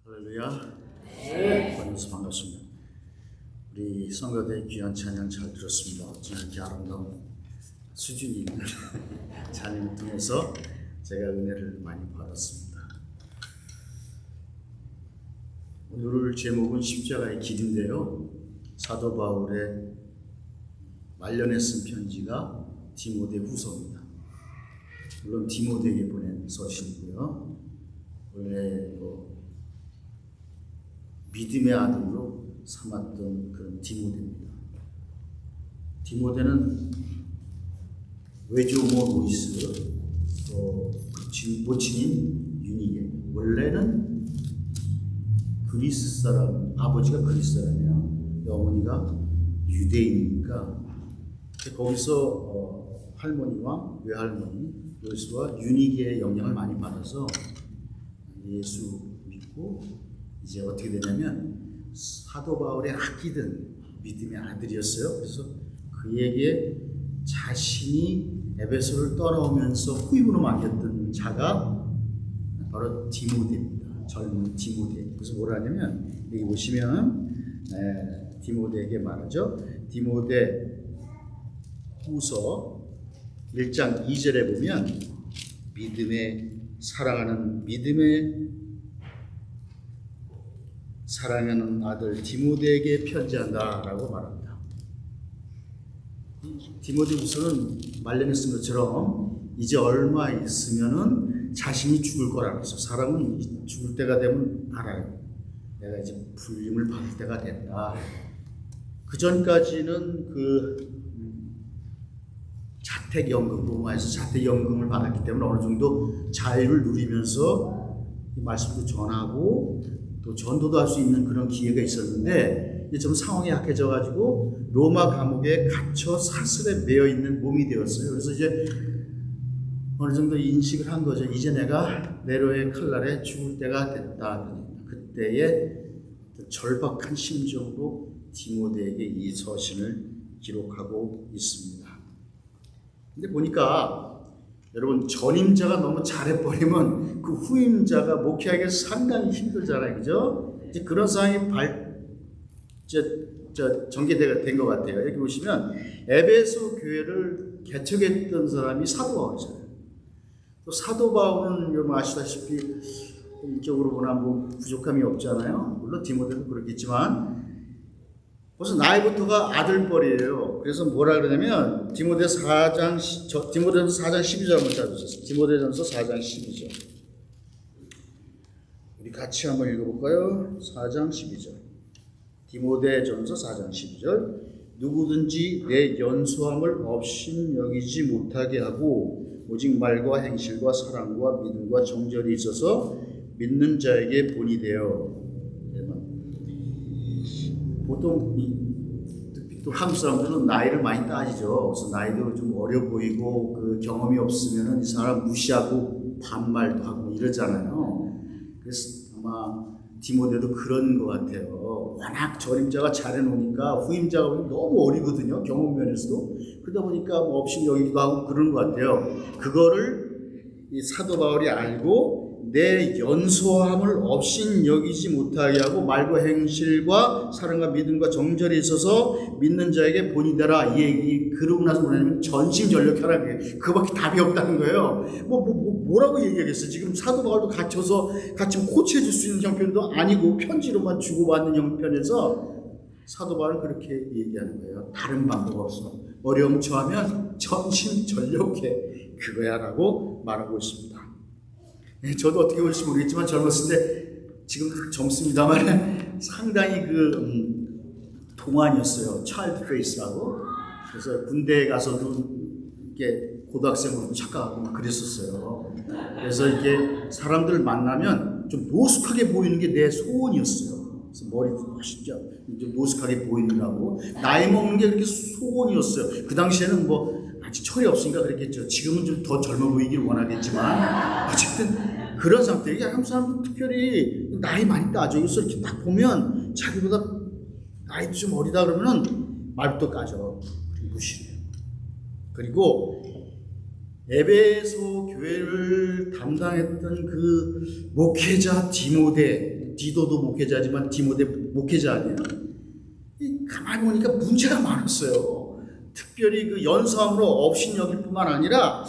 할렐루야. 네. 만나서 반갑습니다. 우리 성가대 귀한 찬양 잘 들었습니다. 어쩌면 이렇게 아름다운 수준이 있는 찬양을 통해서 제가 은혜를 많이 받았습니다. 오늘 제목은 십자가의 길인데요. 사도 바울의 말년에 쓴 편지가 디모데 후서입니다. 물론 디모데에게 보낸 서신이고요. 원래 믿음의 아들로 삼았던 그런 디모데입니다. 디모데는 외조모 로이스, 모친인 유니게, 원래는 그리스 사람, 아버지가 그리스 사람이에요. 어머니가 유대인이니까 거기서 할머니와 외할머니 로이스와 유니게의 영향을 많이 받아서 예수 믿고 이제 어떻게 되냐면 사도 바울의 아끼던 믿음의 아들이었어요. 그래서 그에게 자신이 에베소를 떠나오면서 후임으로 맡겼던 자가 바로 디모데입니다. 젊은 디모데. 그래서 뭐라 하냐면 여기 보시면 디모데에게 말하죠. 디모데 후서 1장 2절에 보면 사랑하는 아들 디모데에게 편지한다 라고 말합니다. 디모데후서는 말년에 쓴 것처럼 이제 얼마 있으면은 자신이 죽을 거라고 해서 사람은 죽을 때가 되면 알아요. 내가 이제 불림을 받을 때가 된다. 그 전까지는 자택연금, 로마에서 자택연금을 받았기 때문에 어느 정도 자유를 누리면서 이 말씀도 전하고 또 전도도 할 수 있는 그런 기회가 있었는데 이제 좀 상황이 약해져가지고 로마 감옥에 갇혀 사슬에 매여 있는 몸이 되었어요. 그래서 이제 어느 정도 인식을 한 거죠. 이제 내가 네로의 칼날에 죽을 때가 됐다. 그때의 절박한 심정으로 디모데에게 이 서신을 기록하고 있습니다. 근데 보니까 여러분 전임자가 너무 잘해버리면 그 후임자가 목회하기가 상당히 힘들잖아요. 그죠? 이제 그런 상황이 전개가 된 것 같아요. 여기 보시면 에베소 교회를 개척했던 사람이 사도 바울이잖아요. 또 사도 바울은 여러분 아시다시피 인격으로 보나 뭐 부족함이 없잖아요. 물론 디모데도 그렇겠지만 벌써 나이부터가 아들뻘이에요. 그래서 뭐라 그러냐면 디모데전서 4장 12절 한번 찾아주세요. 디모데전서 4장 12절. 우리 같이 한번 읽어볼까요? 4장 12절. 디모데전서 4장 12절. 누구든지 내 연소함을 업신여기지 못하게 하고 오직 말과 행실과 사랑과 믿음과 정절이 있어서 믿는 자에게 본이 되어. 보통 또 한국 사람들은 나이를 많이 따지죠. 그래서 나이도 좀 어려 보이고 그 경험이 없으면 이 사람 무시하고 반말도 하고 이러잖아요. 그래서 아마 디모데도 그런 것 같아요. 워낙 전임자가 잘해놓으니까 후임자가 너무 어리거든요. 경험 면에서도. 그러다 보니까 뭐 업신여기기도 하고 그런 것 같아요. 그거를 이 사도 바울이 알고 내 연소함을 업신여기지 못하게 하고 말과 행실과 사랑과 믿음과 정절이 있어서 믿는 자에게 본이 되라. 이 얘기 그러고 나서 뭐냐면 전심전력하라. 그거밖에 답이 없다는 거예요. 뭐라고 얘기하겠어요? 지금 사도 바울도 갇혀서 같이 코치해 줄 수 있는 형편도 아니고 편지로만 주고받는 형편에서 사도 바울은 그렇게 얘기하는 거예요. 다른 방법 없어. 어려움 처하면 전심전력해. 그거야 라고 말하고 있습니다. 저도 어떻게 볼지 모르겠지만 젊었을 때 지금 젊습니다만 상당히 동안이었어요. 차일드 페이스라고. 그래서 군대에 가서도 이렇게 고등학생으로 착각하고 막 그랬었어요. 그래서 이렇게 사람들 만나면 좀 노숙하게 보이는 게 내 소원이었어요. 그래서 머리도 진짜 좀 노숙하게 보이느라고. 나이 먹는 게 그렇게 소원이었어요. 그 당시에는 뭐 아직 철이 없으니까 그랬겠죠. 지금은 좀 더 젊어 보이길 원하겠지만 어쨌든 그런 상태에 한국 사람들 특별히 나이 많이 따져. 그래서 이렇게 딱 보면 자기보다 나이도 좀 어리다 그러면은 말부터 까져. 무시해요. 그리고 에베소 교회를 담당했던 그 목회자 디모데 디도도 목회자지만 디모데 목회자 아니에요? 가만히 보니까 문제가 많았어요. 특별히 그 연수함으로 업신여길 뿐만 아니라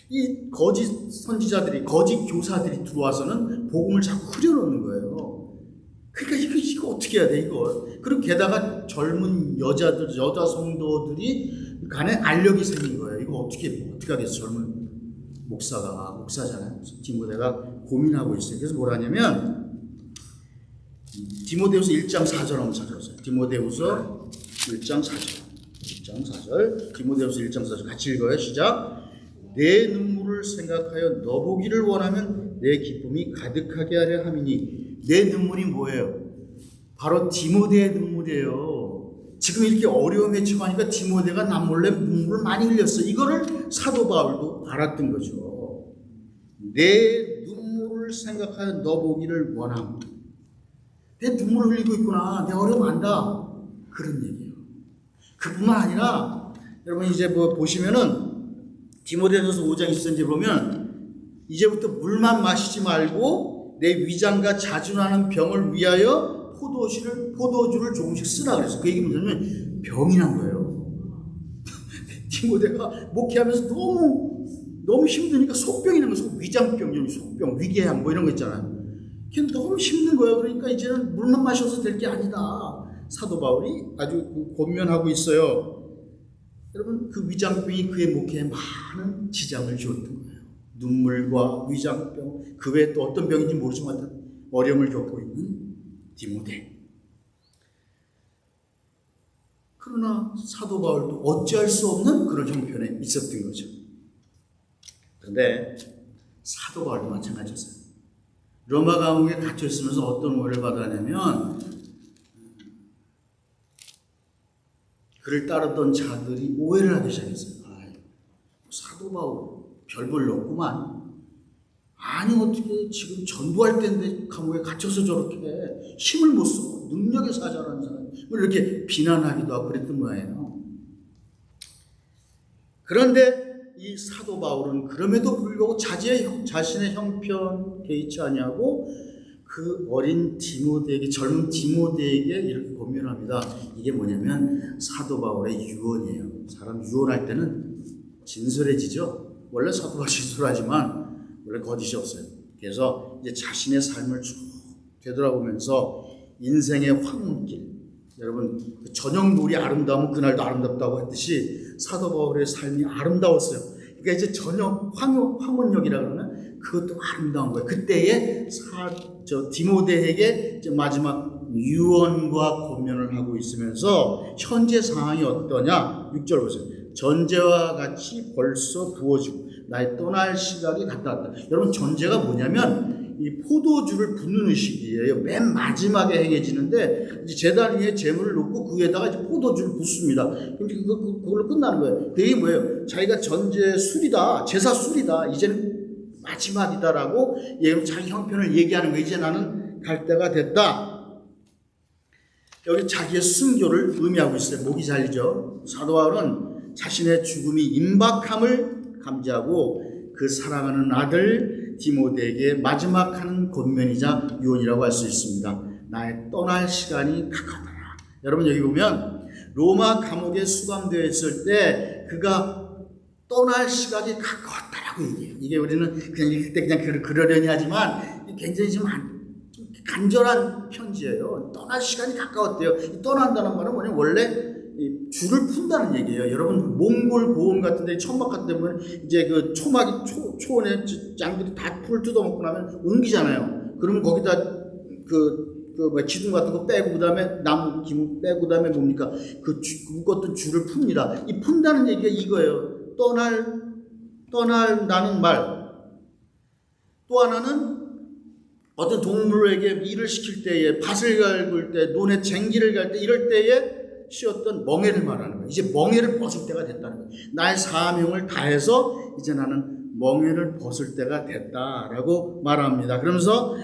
이 거짓 선지자들이, 거짓 교사들이 들어와서는 복음을 자꾸 흐려놓는 거예요. 그러니까 이거 어떻게 해야 돼, 이거. 그리고 게다가 젊은 여자 성도들이 간에 알력이 생긴 거예요. 이거 어떻게 하겠어, 젊은 목사잖아요. 디모데가 고민하고 있어요. 그래서 뭘 하냐면, 디모데후서 1장 4절 한번 찾아보세요. 디모데후서 1장 4절. 디모데후서 1장 4절 같이 읽어요. 시작. 내 눈물을 생각하여 너 보기를 원하면 내 기쁨이 가득하게 하려 함이니. 내 눈물이 뭐예요? 바로 디모데의 눈물이에요. 지금 이렇게 어려움에 처하니까 디모데가 남몰래 눈물을 많이 흘렸어. 이거를 사도 바울도 알았던 거죠. 내 눈물을 생각하여 너 보기를 원함. 내 눈물을 흘리고 있구나. 내 어려움 안다. 그런 얘기예요. 그뿐만 아니라 여러분 이제 뭐 보시면은 디모데전서 5장 20절에 보면 이제부터 물만 마시지 말고 내 위장과 자주나는 병을 위하여 포도주를 조금씩 쓰라 그랬어. 그 얘기 뭐냐면 병이 난 거예요. 디모데가 목회하면서 너무 힘드니까 속병이 난 거예요. 위장병, 속병, 위궤양 뭐 이런 거 있잖아요. 걔는 너무 힘든 거예요. 그러니까 이제는 물만 마셔서 될 게 아니다. 사도 바울이 아주 권면하고 있어요. 여러분 그 위장병이 그의 목회에 많은 지장을 주었던 거예요. 눈물과 위장병, 그 외에 또 어떤 병인지 모르지만 어려움을 겪고 있는 디모데. 그러나 사도 바울도 어찌할 수 없는 그런 형편에 있었던 거죠. 그런데 사도 바울도 마찬가지였어요. 로마 감옥에 갇혀 있으면서 어떤 오해를 받았냐면 그를 따르던 자들이 오해를 하기 시작했어요. 사도 바울 별볼 없구만. 아니 어떻게 지금 전도할 때인데 감옥에 갇혀서 저렇게 힘을 못 써. 능력의 사자라는 사람. 이렇게 비난하기도 하고 그랬던 거예요. 그런데 이 사도 바울은 그럼에도 불구하고 자신의 형편 개의치 아니하고 그 어린 디모데에게, 젊은 디모데에게 이렇게 권면합니다. 이게 뭐냐면 사도 바울의 유언이에요. 사람 유언할 때는 진솔해지죠. 원래 사도 바울이 진솔하지만 원래 거짓이 없어요. 그래서 이제 자신의 삶을 쭉 되돌아보면서 인생의 황혼길, 여러분 저녁물이 아름다우면 그날도 아름답다고 했듯이 사도 바울의 삶이 아름다웠어요. 그러니까 이제 저녁 황혼역이라 그러면 그것도 아름다운 거예요. 그때에 디모데에게 이제 마지막 유언과 권면을 하고 있으면서 현재 상황이 어떠냐? 6절 보세요. 전제와 같이 벌써 부어지고 나의 떠날 시각이 가까웠다. 여러분 전제가 뭐냐면 이 포도주를 붓는 의식이에요. 맨 마지막에 행해지는데 이제 제단 위에 제물을 놓고 그 위에다가 이제 포도주를 붓습니다. 그럼 그걸로 끝나는 거예요. 그게 뭐예요? 자기가 전제 술이다, 제사 술이다, 이제는 마지막이다라고 자기 형편을 얘기하는 거예요. 이제 나는 갈 때가 됐다. 여기 자기의 순교를 의미하고 있어요. 목이 잘리죠. 사도 바울은 자신의 죽음이 임박함을 감지하고 그 사랑하는 아들 디모데에게 마지막 하는 권면이자 유언이라고 할 수 있습니다. 나의 떠날 시간이 가까웠더라. 여러분 여기 보면 로마 감옥에 수감되어 있을 때 그가 떠날 시각이 가까웠다라고 얘기해요. 이게 우리는 그냥 읽을 때 그냥 그러려니 하지만 굉장히 좀 간절한 편지예요. 떠날 시간이 가까웠대요. 떠난다는 말은 뭐냐면 원래 줄을 푼다는 얘기예요. 여러분 몽골 고원 같은 데 천막 같은 데 보면 이제 그 초원에 양들이 다 풀을 뜯어먹고 나면 옮기잖아요. 그러면 거기다 기둥 같은 거 빼고 그다음에 나무 기둥 빼고 그다음에 뭡니까? 그 묶었던 줄을 풉니다. 이 푼다는 얘기가 이거예요. 떠난다는 말. 또 하나는 어떤 동물에게 일을 시킬 때에 밭을 갈굴 때 논에 쟁기를 갈 때 이럴 때에 쉬었던 멍에를 말하는 거예요. 이제 멍에를 벗을 때가 됐다는 거예요. 나의 사명을 다해서 이제 나는 멍에를 벗을 때가 됐다라고 말합니다. 그러면서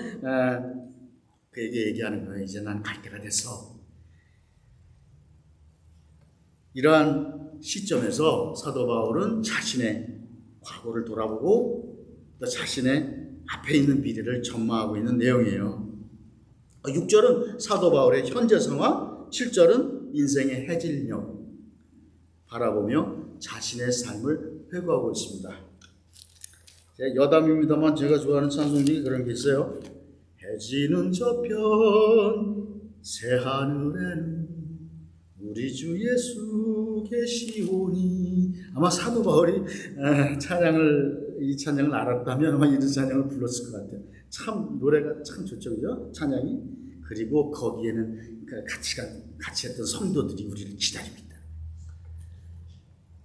그에게 얘기하는 거예요. 이제 난 갈 때가 됐어. 이러한 시점에서 사도 바울은 자신의 과거를 돌아보고 또 자신의 앞에 있는 미래를 전망하고 있는 내용이에요. 6절은 사도 바울의 현재 상황, 7절은 인생의 해질녘 바라보며 자신의 삶을 회고하고 있습니다. 여담입니다만 제가 좋아하는 찬송 중에 그런 게 있어요. 해지는 저편 새하늘에는 우리 주 예수 계시오니. 아마 사도 바울이 이 찬양을 알았다면 아마 이런 찬양을 불렀을 것 같아요. 참 노래가 참 좋죠, 그죠? 찬양이. 그리고 거기에는 같이 했던 성도들이 우리를 기다리고 있다.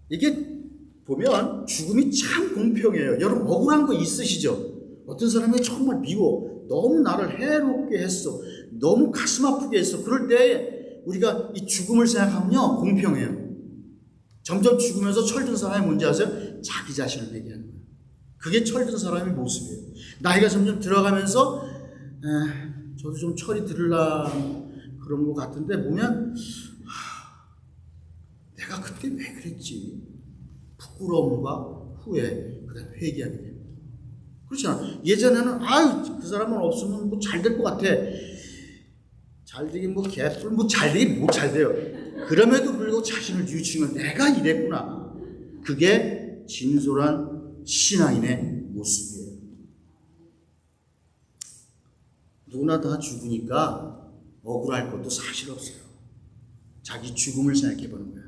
이게 보면 죽음이 참 공평해요. 여러분 억울한 거 있으시죠? 어떤 사람이 정말 미워, 너무 나를 해롭게 했어, 너무 가슴 아프게 했어. 그럴 때 우리가 이 죽음을 생각하면요 공평해요. 점점 죽으면서 철든 사람이 뭔지 아세요? 자기 자신을 얘기하는 거예요. 그게 철든 사람의 모습이에요. 나이가 점점 들어가면서 저도 좀 철이 들으려 그런 것 같은데 보면 내가 그때 왜 그랬지? 부끄러움과 후회, 그다음 회개하게 됩니다. 그렇잖아. 예전에는 그 사람은 없으면 뭐 잘 될 것 같아. 잘 되긴 뭐 개뿔 뭐 잘 되긴 못 잘 돼요. 그럼에도 불구하고 자신을 뉘우치는 건 내가 이랬구나. 그게 진솔한 신앙인의 모습이에요. 누구나 다 죽으니까 억울할 것도 사실 없어요. 자기 죽음을 생각해 보는 거예요.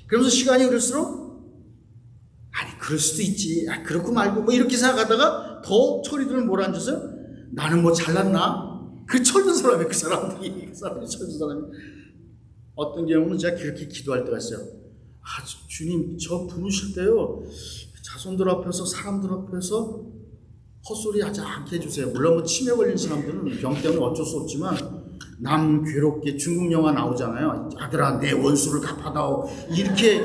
그러면서 시간이 흐를수록 그럴 수도 있지. 그렇고 말고 뭐 이렇게 생각하다가 더 철이들을 몰아앉아서 나는 뭐 잘났나? 그 철든 사람이 그 사람이 철든 사람이. 어떤 경우는 제가 그렇게 기도할 때가 있어요. 주님 저 부르실 때요 자손들 앞에서 사람들 앞에서 헛소리 하지 않게 해주세요. 물론 뭐 치매 걸린 사람들은 병 때문에 어쩔 수 없지만 남 괴롭게 중국 영화 나오잖아요. 아들아 내 원수를 갚아다오 이렇게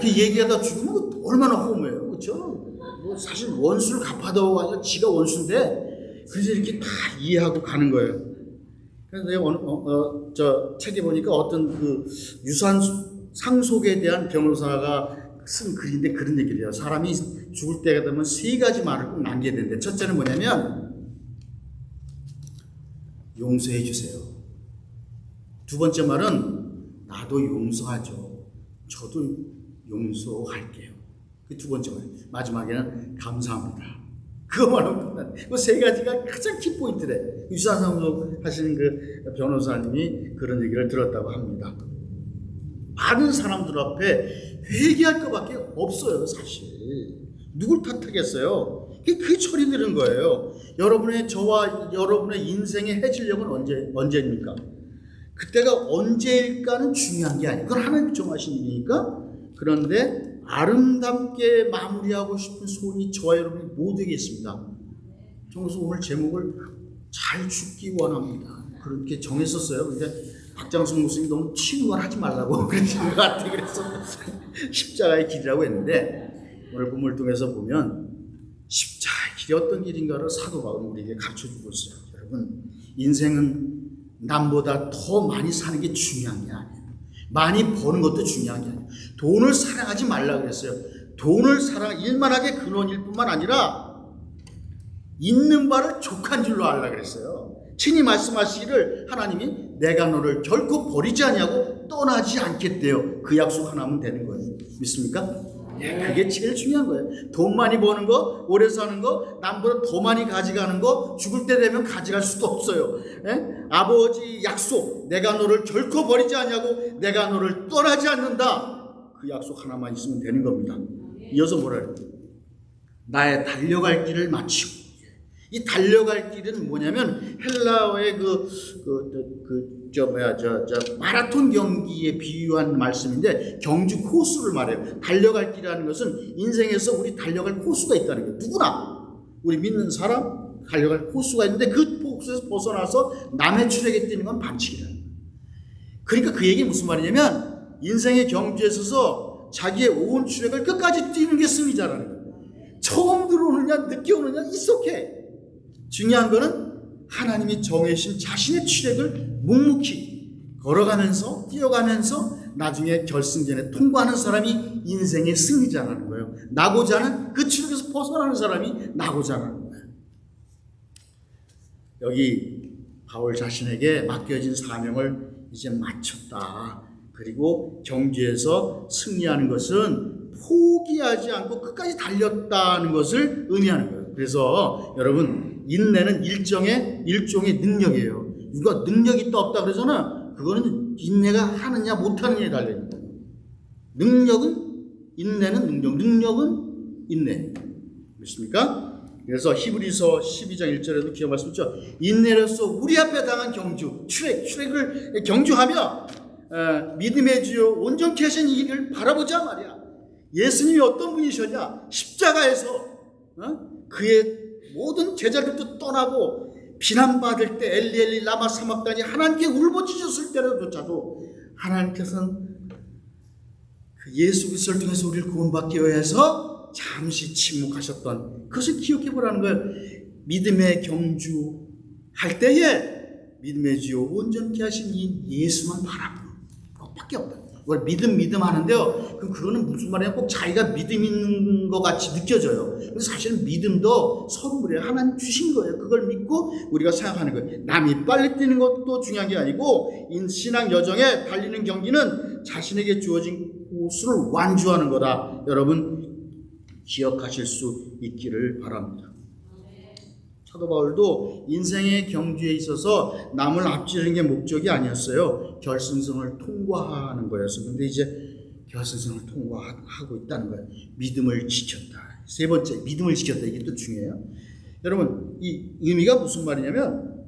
얘기하다 죽으면 얼마나 허무해요. 그렇죠? 뭐 사실 원수를 갚아다오가 아니라 지가 원수인데 그래서 이렇게 다 이해하고 가는 거예요. 그래서 내가 저 책에 보니까 어떤 그 유산 상속에 대한 변호사가 쓴 글인데 그런 얘기를 해요. 사람이 죽을 때가 되면 3가지 말을 꼭 남겨야 되는데 첫째는 뭐냐면 용서해 주세요. 2번째 말은 나도 용서하죠. 저도 용서할게요. 그 2번째 말. 마지막에는 감사합니다. 그거만 하면 그 3가지가 가장 키포인트래. 유산상속 하시는 그 변호사님이 그런 얘기를 들었다고 합니다. 많은 사람들 앞에 회개할 것밖에 없어요, 사실. 누굴 탓하겠어요? 그게 철이 드는 거예요. 저와 여러분의 인생의 해질녘은 언제입니까? 그때가 언제일까는 중요한 게 아니에요. 그건 하나님이 정하신 일이니까. 그런데 아름답게 마무리하고 싶은 소원이 저와 여러분이 모두에게 있습니다. 그래서 오늘 제목을 잘 죽기 원합니다. 그렇게 정했었어요. 근데 박장수 목사님이 너무 튀는 걸 하지 말라고 그러신 것 같아. 그래서 십자가의 길이라고 했는데 오늘 본문을 통해서 보면 십자가의 길이 어떤 길인가를 사도 바울은 우리에게 가르쳐주고 있어요. 여러분 인생은 남보다 더 많이 사는 게 중요한 게 아니에요. 많이 버는 것도 중요한 게 아니에요. 돈을 사랑하지 말라 그랬어요. 돈을 일만하게 근원일 뿐만 아니라 있는 바를 족한 줄로 알라 그랬어요. 친히 말씀하시기를 하나님이 내가 너를 결코 버리지 아니하고 떠나지 않겠대요. 그 약속 하나면 되는 거예요. 믿습니까? 그게 제일 중요한 거예요. 돈 많이 버는 거, 오래 사는 거, 남보다 더 많이 가져가는 거, 죽을 때 되면 가져갈 수도 없어요. 아버지 약속, 내가 너를 결코 버리지 아니하고 내가 너를 떠나지 않는다. 그 약속 하나만 있으면 되는 겁니다. 이어서 뭐라 그래요? 나의 달려갈 길을 마치고. 이 달려갈 길은 뭐냐면 헬라어의 마라톤 경기에 비유한 말씀인데 경주 코스를 말해요. 달려갈 길이라는 것은 인생에서 우리 달려갈 코스가 있다는 거예요. 누구나 우리 믿는 사람 달려갈 코스가 있는데 그 코스에서 벗어나서 남의 출애굽에 뛰는 건 반칙이라. 그러니까 그 얘기 무슨 말이냐면 인생의 경주에 있어서 자기의 온 출애굽을 끝까지 뛰는 게 승리자라는 거예요. 처음 들어오느냐 늦게 오느냐 이렇게 중요한 거는 하나님이 정해신 자신의 출애굽을 묵묵히 걸어가면서 뛰어가면서 나중에 결승전에 통과하는 사람이 인생의 승리자라는 거예요. 나고자 하는 그 출애굽에서 벗어나는 사람이 나고자 하는 거예요. 여기 바울 자신에게 맡겨진 사명을 이제 마쳤다. 그리고 경주에서 승리하는 것은 포기하지 않고 끝까지 달렸다는 것을 의미하는 거예요. 그래서 여러분, 인내는 일종의 능력이에요. 누가 능력이 있다 없다 그러잖아. 그거는 인내가 하느냐 못하느냐에 달려있는 거예요. 인내는 능력은 인내. 그렇습니까? 그래서 히브리서 12장 1절에도 기억 말씀했죠. 인내로서 우리 앞에 당한 경주, 출애굽을 경주하며 믿음의 주요 온전케 하신 이를 바라보자 말이야. 예수님이 어떤 분이셨냐? 십자가에서 그의 모든 제자들도 떠나고 비난받을 때 엘리 라마 사막단이 하나님께 울부짖었을 때조차도 하나님께서는 그 예수 그리스도를 통해서 우리를 구원받기 위해서 잠시 침묵하셨던 그것을 기억해 보라는 거예요. 믿음의 경주할 때에 믿음의 주요 온전케 하신 이 예수만 바라보는 것밖에 없다. 그걸 믿음 하는데요. 그거는 무슨 말이냐? 꼭 자기가 믿음 있는 것 같이 느껴져요. 근데 사실은 믿음도 선물이에요. 하나님 주신 거예요. 그걸 믿고 우리가 생각하는 거예요. 남이 빨리 뛰는 것도 중요한 게 아니고 신앙 여정에 달리는 경기는 자신에게 주어진 곳을 완주하는 거다. 여러분 기억하실 수 있기를 바랍니다. 사도 바울도 인생의 경주에 있어서 남을 앞지르는 게 목적이 아니었어요. 결승선을 통과하는 거였어요. 근데 이제 결승선을 통과하고 있다는 거예요. 믿음을 지켰다. 세 번째, 믿음을 지켰다. 이게 또 중요해요. 여러분, 이 의미가 무슨 말이냐면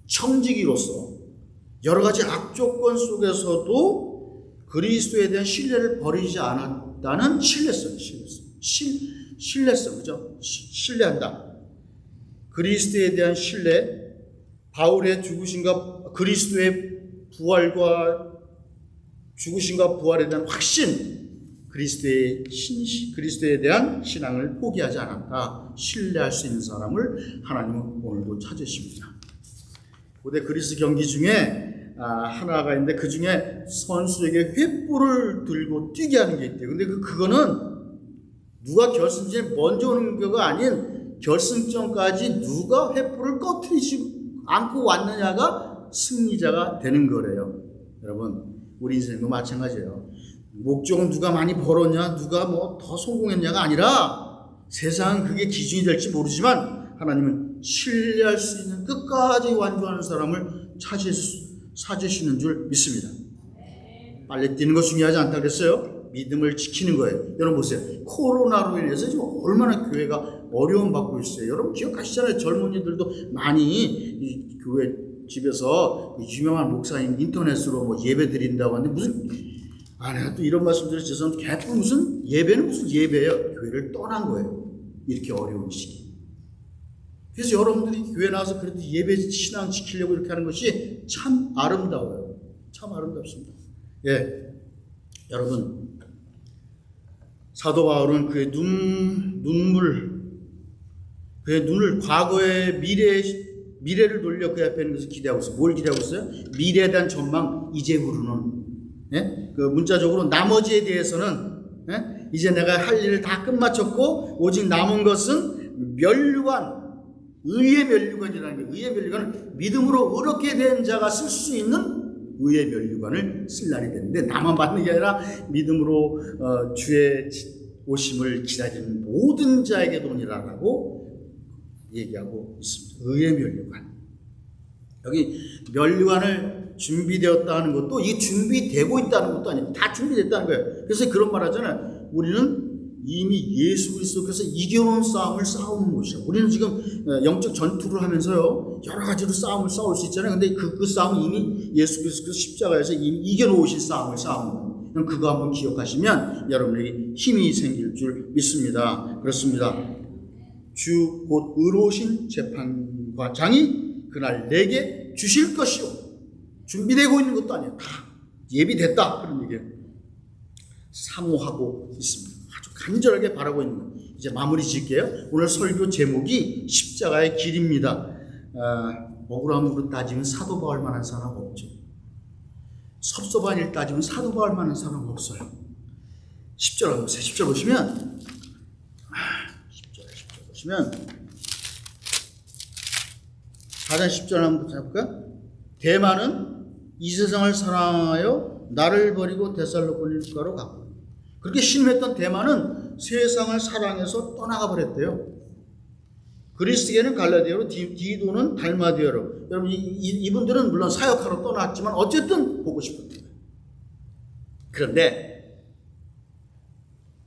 청지기로서 여러 가지 악조건 속에서도 그리스도에 대한 신뢰를 버리지 않았다는 신뢰성, 그죠? 신뢰한다. 그리스도에 대한 신뢰, 바울의 죽으심과 그리스도의 부활과 죽으심과 부활에 대한 확신, 그리스도에 대한 신앙을 포기하지 않았다. 신뢰할 수 있는 사람을 하나님은 오늘도 찾으십니다. 고대 그리스 경기 중에 하나가 있는데 그 중에 선수에게 횃불을 들고 뛰게 하는 게 있대요. 근데 그거는 누가 결승전에 먼저 오는 거가 아닌 결승전까지 누가 횃불을 꺼트리지 않고 왔느냐가 승리자가 되는 거래요. 여러분, 우리 인생도 마찬가지예요. 목적은 누가 많이 벌었냐, 누가 뭐 더 성공했냐가 아니라 세상은 그게 기준이 될지 모르지만 하나님은 신뢰할 수 있는 끝까지 완주하는 사람을 찾으시는 줄 믿습니다. 빨리 뛰는 거 중요하지 않다 그랬어요. 믿음을 지키는 거예요. 여러분 보세요. 코로나로 인해서 지금 얼마나 교회가 어려움 받고 있어요. 여러분 기억하시잖아요. 젊은이들도 많이 이 교회 집에서 유명한 목사님 인터넷으로 뭐 예배 드린다고 하는데 무슨 내가 또 이런 말씀드려서 죄송한데 개뿔 무슨 예배는 무슨 예배예요. 교회를 떠난 거예요. 이렇게 어려운 시기. 그래서 여러분들이 교회 나와서 그래도 예배 신앙 지키려고 이렇게 하는 것이 참 아름다워요. 참 아름답습니다. 예, 여러분 사도 바울은 그의 눈을 과거의 미래를 돌려 그 앞에 있는 것을 기대하고 있어요. 뭘 기대하고 있어요? 미래에 대한 전망, 이제후로는. 예? 그 문자적으로 나머지에 대해서는 이제 내가 할 일을 다 끝마쳤고 오직 남은 것은 의의 면류관이라는 거예요. 의의 면류관은 믿음으로 의롭게 된 자가 쓸 수 있는 의의 면류관을 쓸 날이 되는데 나만 받는 게 아니라 믿음으로 주의 오심을 기다리는 모든 자에게 돈이라고 얘기하고 있습니다. 의의 면류관. 여기 면류관을 준비되었다 하는 것도 이 준비되고 있다는 것도 아니고 다 준비됐다는 거예요. 그래서 그런 말 하잖아요. 우리는 이미 예수 그리스도께서 이겨놓은 싸움을 싸우는 것이야. 우리는 지금 영적 전투를 하면서요 여러 가지로 싸움을 싸울 수 있잖아요. 근데 그 싸움은 이미 예수 그리스도께서 십자가에서 이미 이겨놓으신 싸움을 싸우는 거예요. 그거 한번 기억하시면 여러분에게 힘이 생길 줄 믿습니다. 그렇습니다. 주 곧 의로우신 재판관장이 그날 내게 주실 것이요. 준비되고 있는 것도 아니에요. 다 예비됐다. 그런 얘기예요. 사모하고 있습니다. 아주 간절하게 바라고 있는 거예요. 이제 마무리 짓게요. 오늘 설교 제목이 십자가의 길입니다. 억울함으로 따지면 사도 바울만한 사람 없죠. 섭섭한 일 따지면 사도 바울만한 사람 없어요. 10절 보세요. 10절 보시면 10절 보시면 4장 10절 한번 볼까? 대마는 이 세상을 사랑하여 나를 버리고 데살로니가로 갔고, 그렇게 신음했던 대마는 세상을 사랑해서 떠나가 버렸대요. 그리스계는 갈라디아로, 디도는 달마디아로. 여러분 이분들은 물론 사역하러 떠났지만 어쨌든 보고 싶었던 거예요. 그런데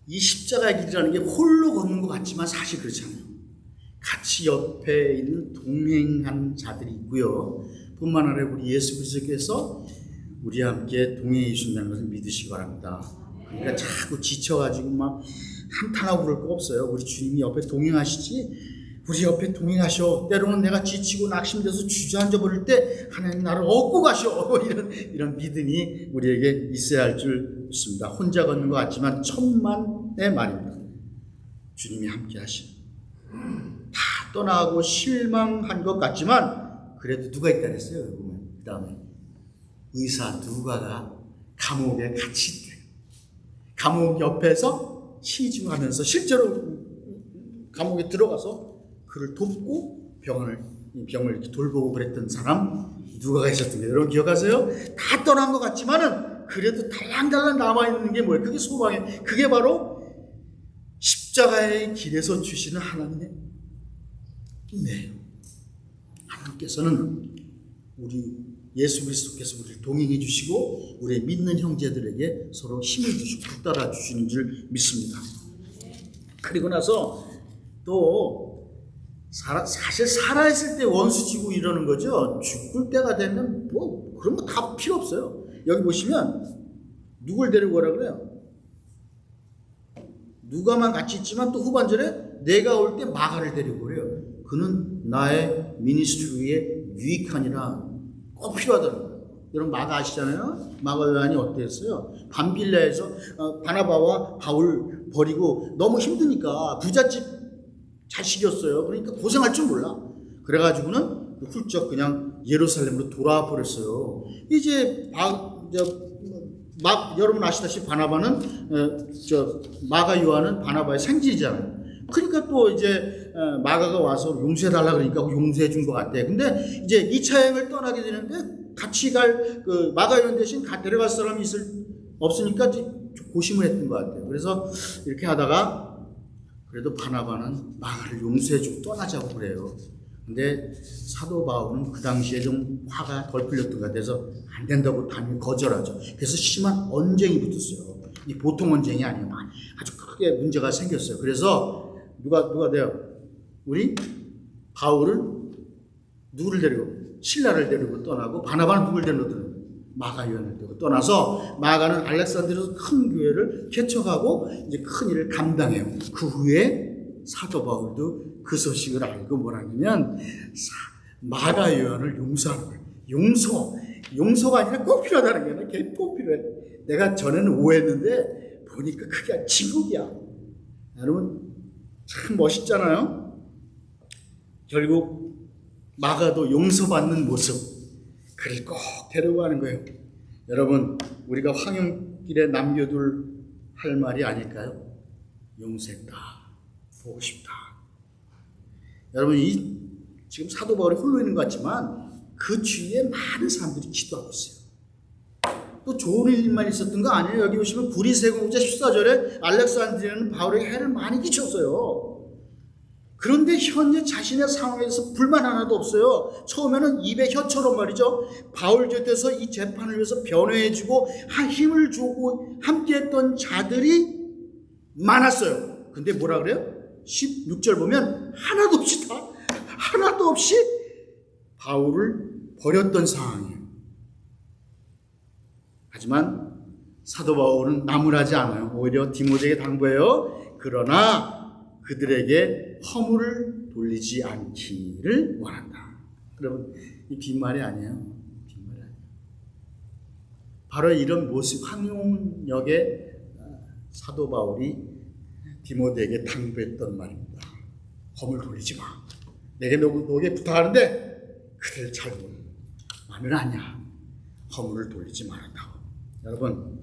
이 십자가의 길이라는 게 홀로 걷는 것 같지만 사실 그렇지 않아요. 같이 옆에 있는 동행한 자들이 있고요. 뿐만 아니라 우리 예수 그리스도께서 우리와 함께 동행해 주신다는 것을 믿으시기 바랍니다. 그러니까 자꾸 지쳐가지고 막 한탄하고 그럴 거 없어요. 우리 주님이 옆에 동행하시지, 우리 옆에 동행하셔. 때로는 내가 지치고 낙심돼서 주저앉아 버릴 때 하나님 나를 얻고 가셔. 이런 믿음이 우리에게 있어야 할 줄 믿습니다. 혼자 걷는 것 같지만 천만의 말입니다. 주님이 함께 하시는, 다 떠나고 실망한 것 같지만 그래도 누가 있다 그랬어요. 그 다음에 의사 누가가 감옥에 같이 있대요. 감옥 옆에서 시중하면서 실제로 감옥에 들어가서 그를 돕고 병을 이렇게 돌보고 그랬던 사람 누가가 있었던 거예요. 여러분 기억하세요? 다 떠난 것 같지만은 그래도 달랑달랑 남아있는 게 뭐예요? 그게 소망이에요. 그게 바로 십자가의 길에서 주시는 하나님의 은혜예요. 하나님께서는 우리 예수 그리스도께서 우리를 동행해 주시고 우리 믿는 형제들에게 서로 힘을 주시고 붙들어 주시는 줄 믿습니다. 그리고 나서 또 사실 살아있을 때 원수 지고 이러는 거죠. 죽을 때가 되면 뭐 그런 거 다 필요 없어요. 여기 보시면 누굴 데리고 오라 그래요? 누가만 같이 있지만 또 후반절에 내가 올 때 마가를 데리고 오래요. 그는 나의 미니스트리에 유익하니라. 꼭 필요하다는 거예요. 여러분 마가 아시잖아요. 마가 요한이 어땠어요? 밤빌라에서 바나바와 바울 버리고 너무 힘드니까 부잣집 자식이었어요. 그러니까 고생할 줄 몰라. 그래가지고는 훌쩍 그냥 예루살렘으로 돌아와 버렸어요. 이제 여러분 아시다시피 바나바는 마가 요한은 바나바의 생질이잖아요. 그러니까 또 이제 마가가 와서 용서해달라 그러니까 용서해 준 것 같아. 근데 이제 2차 여행을 떠나게 되는데 같이 갈 그 마가 요한 대신 데려갈 사람이 없으니까 고심을 했던 것 같아요. 그래서 이렇게 하다가 그래도 바나바는 마가를 용서해주고 떠나자고 그래요. 근데 사도 바울은 그 당시에 좀 화가 덜 풀렸던 것 같아서 안 된다고 단히 거절하죠. 그래서 심한 언쟁이 붙었어요. 이 보통 언쟁이 아니에요. 아주 크게 문제가 생겼어요. 그래서 누가 돼요? 우리 바울은 누구를 데리고? 신라를 데리고 떠나고 바나바는 누구를 데리고 떠나고? 마가 요한을 데리고 떠나서 마가는 알렉산드리아에서 큰 교회를 개척하고 이제 큰 일을 감당해요. 그 후에 사도 바울도 그 소식을 알고 뭐라냐면 마가 요한을 용서하는 거예요. 용서가 아니라 꼭 필요하다는 거예요. 그게 꼭 필요해. 내가 전에는 오해했는데 보니까 그게 진국이야. 여러분 참 멋있잖아요. 결국 마가도 용서받는 모습, 그를 꼭 데려가는 거예요. 여러분 우리가 황영길에 남겨둘 할 말이 아닐까요? 용서했다, 보고 싶다. 여러분 지금 사도 바울이 홀로 있는 것 같지만 그 주위에 많은 사람들이 기도하고 있어요. 또 좋은 일만 있었던 거 아니에요. 여기 보시면 구리세공 5장 14절에 알렉산드리아는 바울에게 해를 많이 끼쳤어요. 그런데 현재 자신의 상황에서 불만 하나도 없어요. 처음에는 입에 혀처럼 말이죠. 바울 곁에서 이 재판을 위해서 변호해주고 힘을 주고 함께했던 자들이 많았어요. 근데 뭐라 그래요? 16절 보면 하나도 없이 바울을 버렸던 상황이에요. 하지만 사도 바울은 나무라지 않아요. 오히려 디모데에게 당부해요. 그러나 그들에게 허물을 돌리지 않기를 원한다. 여러분 이 빈말이 아니에요. 바로 이런 모습, 황용역의 사도 바울이 디모데에게 당부했던 말입니다. 허물 돌리지 마. 내게 너에게 부탁하는데 그들 잘못만은 아니야. 허물을 돌리지 말았다고. 여러분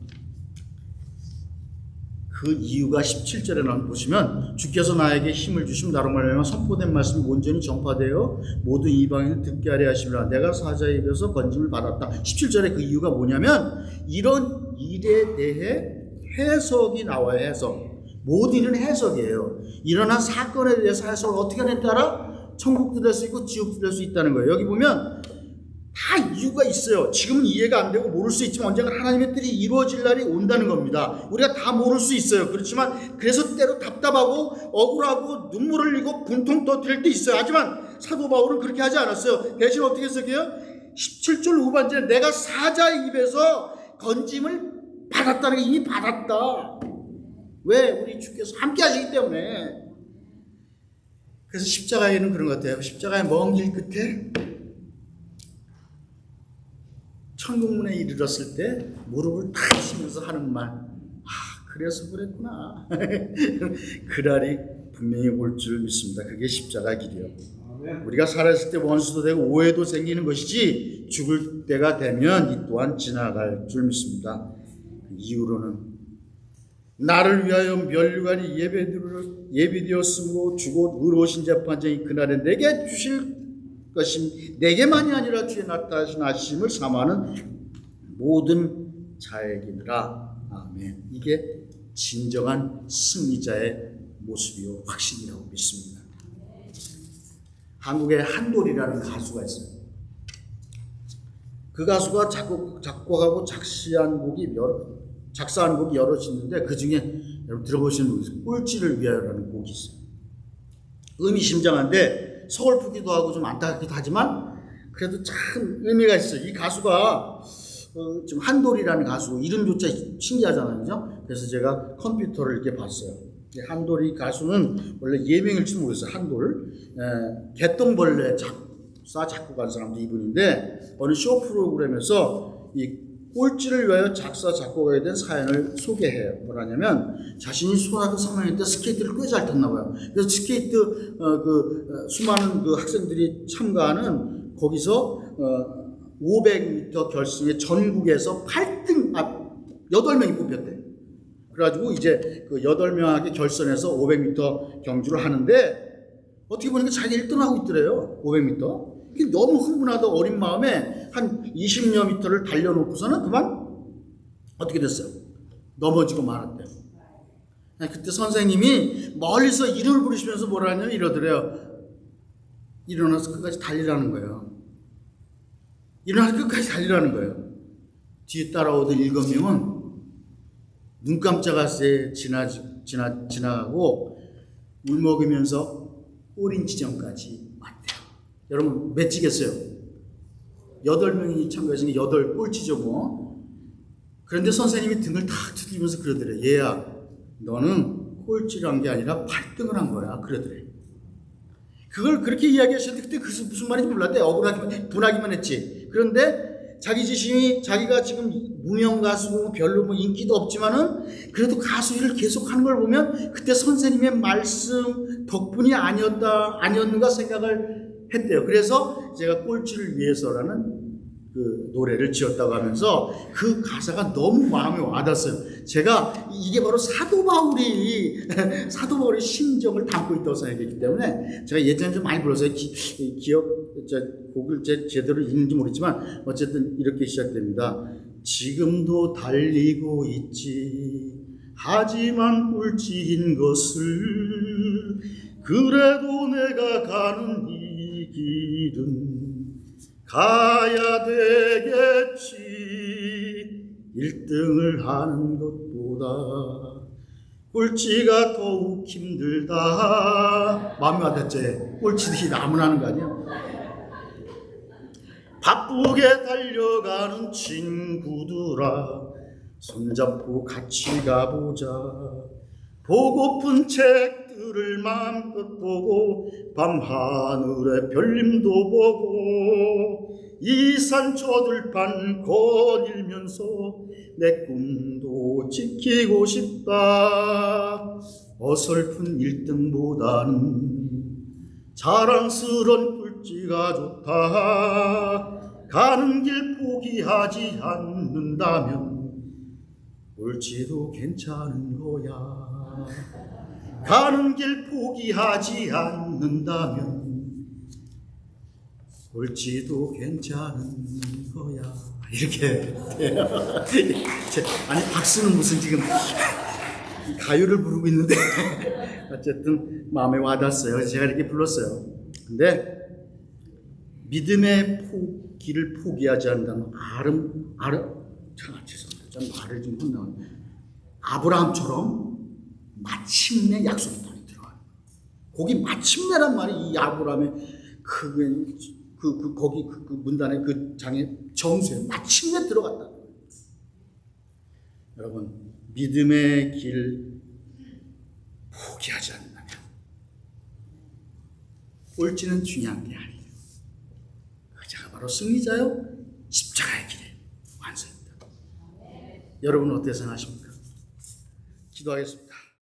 그 이유가 17절에 나온 보시면 주께서 나에게 힘을 주심 나로 말하면 선포된 말씀이 온전히 전파되어 모든 이방인을 듣게 하려 하심이라 내가 사자의 입에서 건짐을 받았다. 17절에 그 이유가 뭐냐면 이런 일에 대해 해석이 나와요. 해석. 모든 일은 해석이에요. 일어난 사건에 대해서 해석을 어떻게 하냐에 따라 천국도 될 수 있고 지옥도 될 수 있다는 거예요. 여기 보면 다 이유가 있어요. 지금은 이해가 안 되고 모를 수 있지만 언젠가 하나님의 뜻이 이루어질 날이 온다는 겁니다. 우리가 다 모를 수 있어요. 그렇지만 그래서 때로 답답하고 억울하고 눈물을 흘리고 분통 터뜨릴 때 있어요. 하지만 사도 바울은 그렇게 하지 않았어요. 대신 어떻게 했어요? 17절 후반절에 내가 사자의 입에서 건짐을 받았다는 게 이미 받았다. 왜? 우리 주께서 함께 하시기 때문에. 그래서 십자가에는 그런 것 같아요. 십자가의 먼 길 끝에 천국문에 이르렀을 때 무릎을 탁 치면서 하는 말, 그래서 그랬구나. 그날이 분명히 올 줄 믿습니다. 그게 십자가 길이요. 우리가 살아있을 때 원수도 되고 오해도 생기는 것이지 죽을 때가 되면 이 또한 지나갈 줄 믿습니다. 이후로는 나를 위하여 면류관이 예비되었으므로 주곧 의로우신 재판장이 그날에 내게 주실 것임 내게만이 아니라 주의 나타나신 아심을 삼아하는 모든 자에게니라. 아멘. 이게 진정한 승리자의 모습이요 확신이라고 믿습니다. 한국에 한돌이라는 가수가 있어요. 그 가수가 작곡하고 작사한 곡이 여럿 있는데 그 중에 여러분 들어보시는 곡이 있어요. 꼴찌를 위하여라는 곡이 있어요. 의미심장한데 서글프기도 하고 좀 안타깝기도 하지만 그래도 참 의미가 있어요. 이 가수가 지금 한돌이라는 가수 이름조차 신기하잖아요, 그죠? 그래서 제가 컴퓨터를 이렇게 봤어요. 한돌이 가수는 원래 예명일지 모르겠어요. 한돌 개똥벌레 작사 작곡한 사람도 이분인데 어느 쇼 프로그램에서 이 꼴찌를 위하여 작사 작곡하게 된 사연을 소개해요. 뭐라냐면 자신이 초등학교 3학년 때 스케이트를 꽤 잘 탔나 봐요. 그래서 스케이트 수많은 그 학생들이 참가하는 거기서 500m 결승에 전국에서 8등 8명이 뽑혔대. 그래가지고 이제 그 8명하게 결선해서 500m 경주를 하는데 어떻게 보니까 자기 1등하고 있더래요. 500m. 너무 흥분하다 어린 마음에 한 20여 미터를 달려놓고서는 그만 어떻게 됐어요? 넘어지고 말았대요. 그때 선생님이 멀리서 이름을 부르시면서 뭐라 하냐면 이러더래요. 일어나서 끝까지 달리라는 거예요. 일어나서 끝까지 달리라는 거예요. 뒤에 따라오던 7명은 눈 깜짝할 새 지나가고 울먹이면서 꼬린 지점까지 왔대요. 여러분 몇 지겠어요? 8명이 참가하신 게 8꼴찌죠 뭐. 그런데 선생님이 등을 탁 두드리면서 그러더래. 얘야 너는 꼴찌를 한 게 아니라 8등을 한 거야. 그러더래. 그걸 그렇게 이야기하셨는데 그때 그게 무슨 말인지 몰랐대. 억울하기만 분하기만 했지. 그런데 자기 자신이 자기가 지금 무명 가수고 별로 뭐 인기도 없지만은 그래도 가수 일을 계속하는 걸 보면 그때 선생님의 말씀 덕분이 아니었는가 생각을 했대요. 그래서 제가 꼴찌를 위해서라는 그 노래를 지었다고 하면서 그 가사가 너무 마음에 와닿았어요. 제가 이게 바로 사도 바울의 심정을 담고 있다고 생각했기 때문에 제가 예전에 좀 많이 불러서 곡을 제대로 읽는지 모르겠지만 어쨌든 이렇게 시작됩니다. 지금도 달리고 있지 하지만 꼴찌인 것을 그래도 내가 가는 이 길은 가야 되겠지 1등을 하는 것보다 꼴찌가 더욱 힘들다. 마음이 와닿지? 꼴찌들이 나무나 하는 거 아니야? 바쁘게 달려가는 친구들아 손잡고 같이 가보자. 보고픈 책들을 마음껏 보고 밤하늘의 별님도 보고 이 산 저 들판 거닐면서 내 꿈도 지키고 싶다. 어설픈 1등보다는 자랑스런 꼴찌가 좋다. 가는 길 포기하지 않는다면 옳지도 괜찮은 거야. 가는 길 포기하지 않는다면 옳지도 괜찮은 거야. 이렇게 돼요. 아니 박수는 무슨 지금 가요를 부르고 있는데 어쨌든 마음에 와닿았어요. 제가 이렇게 불렀어요. 근데 믿음의 길을 포기하지 않는다면 죄송합니다. 좀 말을 좀 혼나요. 아브라함처럼 마침내 약속의 땅에 들어가요. 거기 마침내란 말이 이 아브라함의 거기 그 문단의 그 장의 정수에 마침내 들어갔다. 여러분, 믿음의 길 포기하지 않는다면 꼴찌는 중요한 게 아니에요. 그 자가 바로 승리자요 십자가의 길의 완성입니다. 여러분 어떻게 생각하십니까? 기도하겠습니다.